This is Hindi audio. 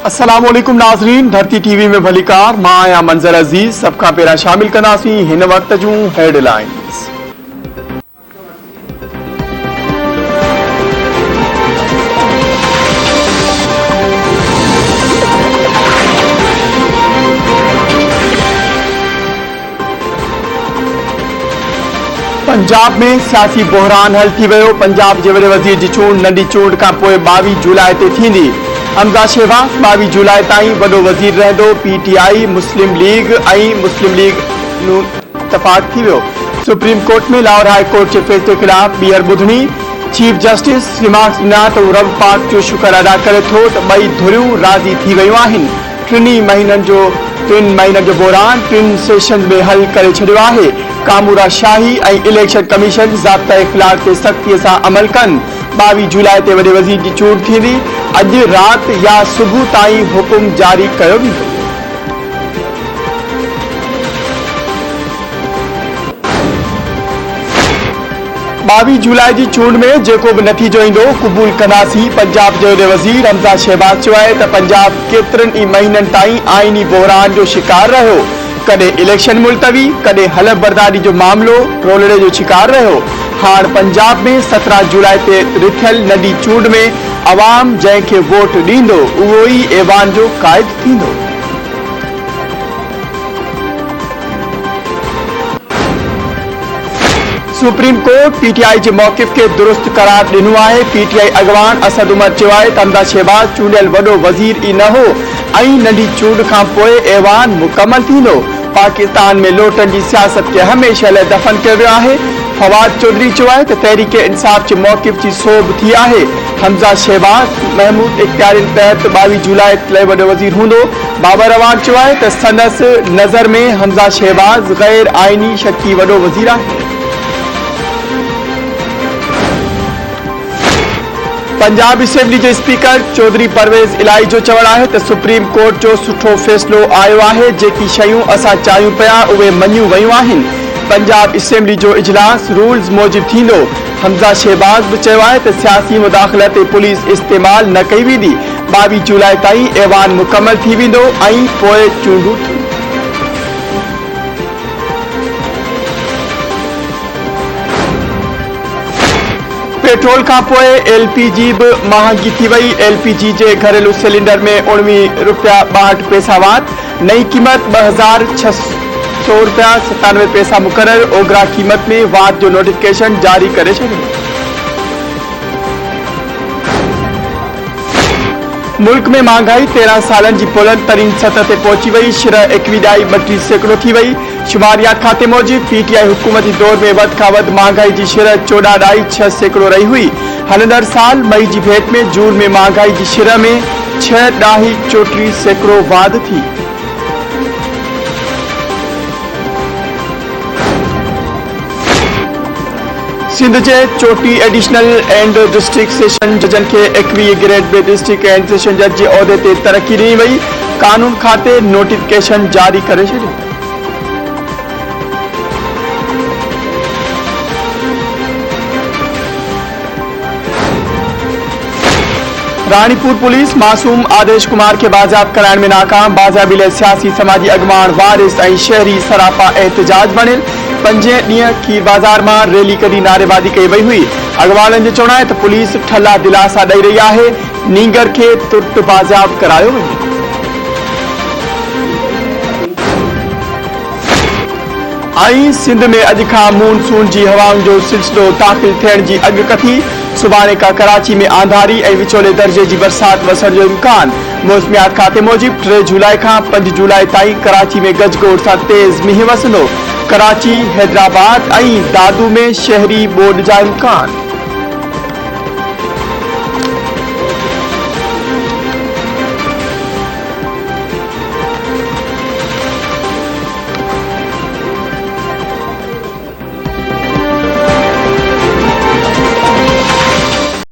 अस्सलामुअलैकुम नाज़रीन, धरती टीवी में भलीकार मां आया मंजर अजीज सबका पेरा शामिल कंदासीं हिन वक्त जूं हेडलाइंस। पंजाब में सियासी बहरान हल थी वियो। पंजाब जे वॾे वज़ीर जी चूंड नंढी चूंड खां पोइ 22 जुलाई ते थींदी। हमज़ा शहबाज़ 22 जुलाई ताईं वॾो वज़ीर रहंदो। PTI मुस्लिम लीग ऐं मुस्लिम लीग इत्तफ़ाक़ थी वियो। सुप्रीम कोर्ट में लाहौर हाई कोर्ट जे फ़ैसिले ख़िलाफ़ ॿीहर ॿुधणी। चीफ जस्टिस रिमार्क्स ॾिना त हू रब पाक जो शुक्र अदा करे थो त ॿई धुरियूं राज़ी थी वियूं आहिनि। 3 महीननि जो बहरान 3 सेशन में हल करे छॾियो आहे। कामूरा शाही ऐं इलेक्शन कमीशन ज़ाब्ता इख़्लाक़ ते सख़्तीअ सां अमल कनि। 22 जुलाई ते वॾे वज़ीर जी चूंड थींदी। अॼु राति या सुबुह ताईं हुकुम जारी कयो वेंदो। बावी जुलाई जी चूंड में जेको बि नतीजो ईंदो क़बूल कंदासीं। पंजाब जे वॾे वज़ीर हमज़ा शहबाज़ चयो आहे त पंजाब केतिरनि ई महीननि ताईं आइनी बहरान जो शिकार रहियो। कॾहिं इलेक्शन मुलतवी, कॾहिं हलफ़ बरदारी जो मामलो रोलड़े जो शिकार रहियो। हाणे पंजाब में 17 जुलाई ते रिथियल नंढी चूंड में अवाम जंहिंखे वोट ॾींदो उहो ई ऐवान जो क़ाइद थींदो। सुप्रीम कोर्ट PTI जे मौक़िफ़ खे दुरुस्त करार ॾिनो आहे। PTI अॻवान असद उमर चयो आहे त हमज़ा शहबाज़ चूंडियल वॾो वज़ीर ई न हो ऐं नंढी चूंड खां पोइ ऐवान मुकमल थींदो। पाकिस्तान में लोटनि जी सियासत खे हमेशह लाइ दफ़न कयो वियो आहे। फवाद चौधरी चयो आहे त तहरीक इंसाफ़ जे मौक़िफ़ जी सोभ थी आहे। हमज़ा शहबाज़ महमूद इख्तियारियुनि तहत 22 जुलाई लाइ वॾो वज़ीर हूंदो। बाबर अवान चयो आहे त संदसि नज़र में हमज़ा शहबाज़ गैर आइनी शकी वॾो वज़ीर आहे। पंजाब असेंबली जे स्पीकर चौधरी परवेज़ इलाही जो चवणु आहे त सुप्रीम कोर्ट जो सुठो फ़ैसिलो आयो आहे। जेकी शयूं असां चाहियूं पिया उहे मञियूं वयूं आहिनि। पंजाब असेंबली जो इजलास रूल्स मूजिबि थींदो। हमज़ा शहबाज़ बि चयो आहे त सियासी मुदाख़लत पुलिस इस्तेमाल न कई वेंदी। 22 जुलाई ताईं ऐवान मुकमल थी वेंदो ऐं पोइ चूंडूं थींदियूं। पेट्रोल खां पोइ LPG बि महांगी थी वई। LPG जे घरेलू सिलेंडर में 19 रुपया 62 पैसा वात। नई क़ीमत 2600 रुपया 97 पैसा मुक़रर। ओघरा क़ीमत में वात जो नोटिफिकेशन जारी करे छॾियो। मुल्क में महंगाई 13 सालनि जी बुलंद तरीन सतह ते पहुची वई। शिरह 21.32% थी वई। शुमारियात खाते मूजिबि PTI हुकूमती दौर में वधि खां वधि महंगाई जी शिरह 14.6% रही हुई। हलंदड़ साल मई जी भेट में जून में महंगाई जी शिरह में 6.34% वाध थी। सिंध जे चोटी एडिशनल एंड डिस्ट्रिक्ट सेशन जजनि खे 21 ग्रेड में डिस्ट्रिक्ट एंड सेशन जज जे उहिदे ते तरक्की ॾिनी वई। कानून खाते नोटिफिकेशन जारी करे छॾियो। रानीपुर पुलिस मासूम आदेश कुमार के बाज़ाब कराइण में नाकाम। बाज़ाबी लाइ सियासी समाजी अॻवान वारिस ऐं शहरी सरापा एहतजाज बणियल। 5 ॾींहं खीर बाज़ार में रैली कढी नारेबाज़ी कई वई हुई। अॻवाननि जो चवणु आहे त पुलिस ठला दिलासा ॾेई रही आहे। नींगर खे तुर्त बाज़ाब करायो वञे। ऐं सिंध में अॼु खां मानसून जी हवाउनि जो सिलसिलो दाख़िल थियण जी अॻकथी। सुभाणे खां कराची में आंधारी ऐं विचोले दर्जे जी बरसात वसण जो इम्कान। मौसमियात खाते मूजिबि 3 जुलाई खां 5 जुलाई ताईं कराची में गजगोड़ सां तेज़ मींहुं वसंदो। कराची, हैदराबाद ऐं दादू में शहरी ॿोॾि जा इम्कान।